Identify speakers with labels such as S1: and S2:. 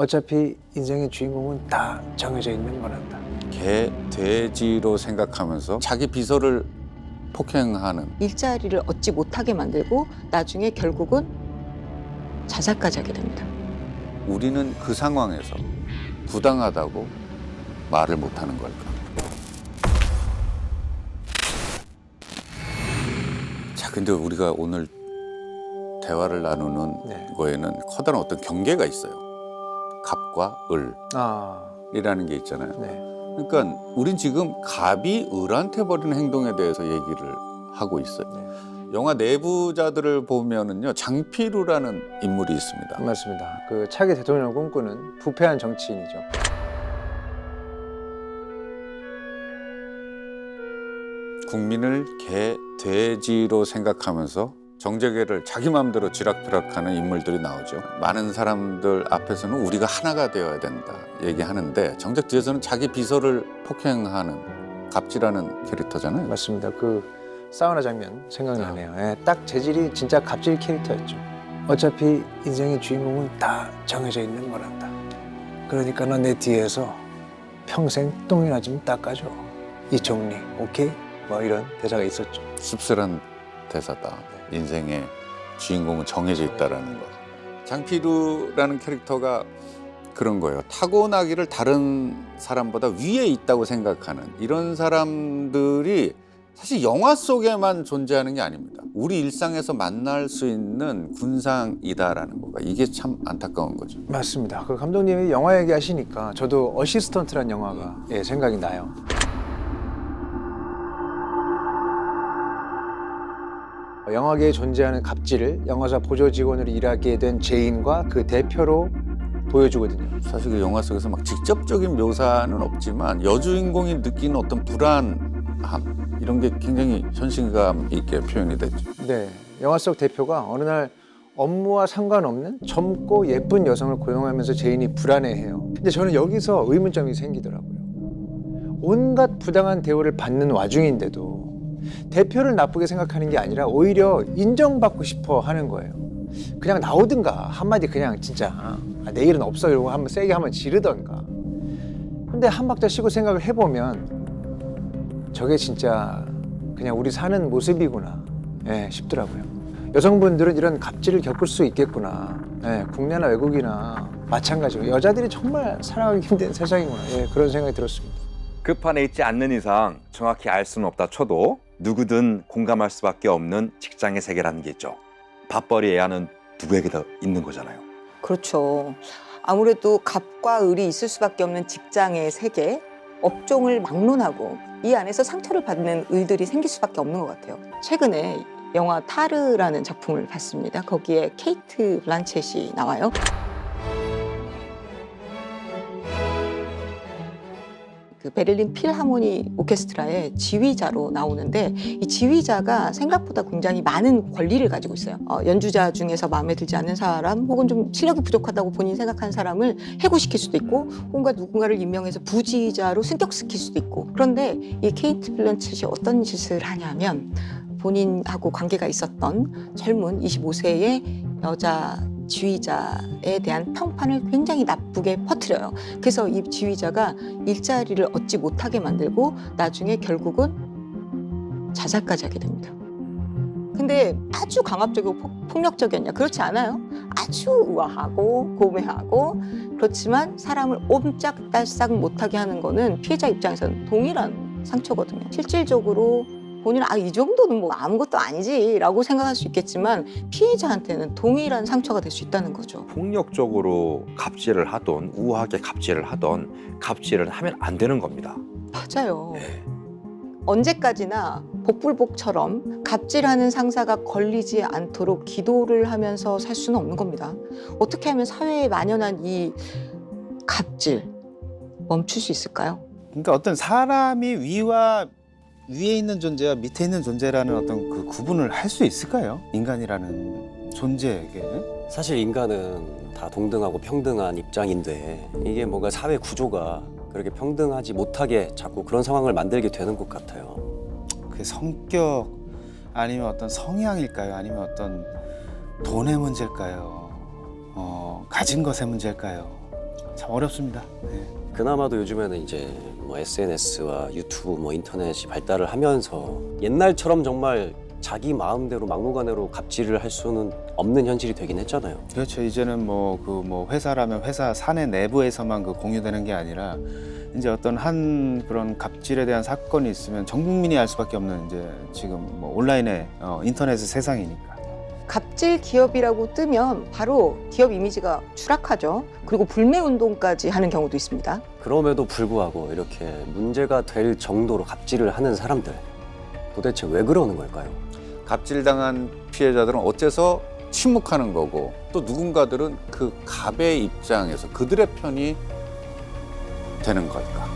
S1: 어차피 인생의 주인공은 다 정해져 있는 거란다.
S2: 개, 돼지로 생각하면서 자기 비서를 폭행하는.
S3: 일자리를 얻지 못하게 만들고 나중에 결국은 자살까지 하게 됩니다.
S2: 우리는 그 상황에서 부당하다고 말을 못하는 걸까? 자, 근데 우리가 오늘 대화를 나누는
S1: 네.
S2: 거에는 커다란 어떤 경계가 있어요. 갑과 을이라는
S1: 아,
S2: 게 있잖아요.
S1: 네.
S2: 그러니까 우린 지금 갑이 을한테 벌이는 행동에 대해서 얘기를 하고 있어요.
S1: 네.
S2: 영화 내부자들을 보면은요, 장필우라는 인물이 있습니다.
S1: 맞습니다. 그 차기 대통령을 꿈꾸는 부패한 정치인이죠.
S2: 국민을 개, 돼지로 생각하면서 정재계를 자기 마음대로 쥐락펴락하는 인물들이 나오죠. 많은 사람들 앞에서는 우리가 하나가 되어야 된다 얘기하는데 정작 뒤에서는 자기 비서를 폭행하는 갑질하는 캐릭터잖아요.
S1: 맞습니다. 그 사우나 장면 생각나네요. 예, 딱 재질이 진짜 갑질 캐릭터였죠. 어차피 인생의 주인공은 다 정해져 있는 거란다. 그러니까 넌 내 뒤에서 평생 똥이나 좀 닦아줘. 이종리, 오케이? 뭐 이런 대사가 있었죠.
S2: 씁쓸한 대사다. 인생의 주인공은 정해져 있다라는 거. 장필우라는 캐릭터가 그런 거예요. 타고나기를 다른 사람보다 위에 있다고 생각하는 이런 사람들이 사실 영화 속에만 존재하는 게 아닙니다. 우리 일상에서 만날 수 있는 군상이다라는 거가 이게 참 안타까운 거죠.
S1: 맞습니다. 그 감독님이 영화 얘기하시니까 저도 어시스턴트란 영화가 생각이 나요. 영화계에 존재하는 갑질을 영화사 보조 직원으로 일하게 된 죄인과 그 대표로 보여주거든요.
S2: 사실 그 영화 속에서 막 직접적인 묘사는 없지만 여주인공이 느끼는 어떤 불안함 이런 게 굉장히 현실감 있게 표현이 됐죠.
S1: 네, 영화 속 대표가 어느 날 업무와 상관없는 젊고 예쁜 여성을 고용하면서 죄인이 불안해해요. 근데 저는 여기서 의문점이 생기더라고요. 온갖 부당한 대우를 받는 와중인데도 대표를 나쁘게 생각하는 게 아니라 오히려 인정받고 싶어 하는 거예요. 그냥 나오든가 한마디 그냥 진짜 내일은 없어 이러고 한번 세게 한번 지르던가. 근데 한 박자 쉬고 생각을 해보면 저게 진짜 그냥 우리 사는 모습이구나 싶더라고요. 여성분들은 이런 갑질을 겪을 수 있겠구나. 국내나 외국이나 마찬가지고 여자들이 정말 살아가기 힘든 세상이구나. 그런 생각이 들었습니다.
S4: 급판에 있지 않는 이상 정확히 알 수는 없다 쳐도 누구든 공감할 수밖에 없는 직장의 세계라는 게 있죠. 밥벌이 애하는 누구에게도 있는 거잖아요.
S3: 그렇죠. 아무래도 갑과 을이 있을 수밖에 없는 직장의 세계, 업종을 막론하고 이 안에서 상처를 받는 을들이 생길 수밖에 없는 것 같아요. 최근에 영화 타르라는 작품을 봤습니다. 거기에 케이트 블란쳇이 나와요. 그 베를린 필하모니 오케스트라의 지휘자로 나오는데 이 지휘자가 생각보다 굉장히 많은 권리를 가지고 있어요. 연주자 중에서 마음에 들지 않는 사람 혹은 좀 실력이 부족하다고 본인이 생각하는 사람을 해고시킬 수도 있고 혹은 누군가를 임명해서 부지휘자로 승격시킬 수도 있고 그런데 이 케이트 블란쳇이 어떤 짓을 하냐면 본인하고 관계가 있었던 젊은 25세의 여자 지휘자에 대한 평판을 굉장히 나쁘게 퍼뜨려요. 그래서 이 지휘자가 일자리를 얻지 못하게 만들고 나중에 결국은 자살까지 하게 됩니다. 근데 아주 강압적이고 폭력적이었냐? 그렇지 않아요. 아주 우아하고 고매하고 그렇지만 사람을 옴짝달싹 못하게 하는 거는 피해자 입장에서는 동일한 상처거든요. 실질적으로 본인은 이 정도는 뭐 아무것도 아니지라고 생각할 수 있겠지만 피해자한테는 동일한 상처가 될 수 있다는 거죠.
S4: 폭력적으로 갑질을 하던 우아하게 갑질을 하던 갑질을 하면 안 되는 겁니다.
S3: 맞아요.
S4: 네.
S3: 언제까지나 복불복처럼 갑질하는 상사가 걸리지 않도록 기도를 하면서 살 수는 없는 겁니다. 어떻게 하면 사회에 만연한 이 갑질 멈출 수 있을까요?
S5: 그러니까 어떤 사람이 위에 있는 존재와 밑에 있는 존재라는 어떤 그 구분을 할 수 있을까요? 인간이라는 존재에게.
S6: 사실 인간은 다 동등하고 평등한 입장인데 이게 뭔가 사회 구조가 그렇게 평등하지 못하게 자꾸 그런 상황을 만들게 되는 것 같아요.
S5: 그 성격 아니면 어떤 성향일까요? 아니면 어떤 돈의 문제일까요? 가진 것의 문제일까요? 참 어렵습니다. 네.
S6: 그나마도 요즘에는 이제 뭐 SNS와 유튜브 뭐 인터넷이 발달을 하면서 옛날처럼 정말 자기 마음대로 막무가내로 갑질을 할 수는 없는 현실이 되긴 했잖아요.
S5: 그렇죠. 이제는 뭐 회사라면 회사 사내 내부에서만 그 공유되는 게 아니라 이제 어떤 한 그런 갑질에 대한 사건이 있으면 전 국민이 알 수밖에 없는 이제 지금 뭐 온라인의 인터넷의 세상이니까.
S3: 갑질 기업이라고 뜨면 바로 기업 이미지가 추락하죠. 그리고 불매 운동까지 하는 경우도 있습니다.
S6: 그럼에도 불구하고 이렇게 문제가 될 정도로 갑질을 하는 사람들 도대체 왜 그러는 걸까요?
S2: 갑질당한 피해자들은 어째서 침묵하는 거고 또 누군가들은 그 갑의 입장에서 그들의 편이 되는 걸까?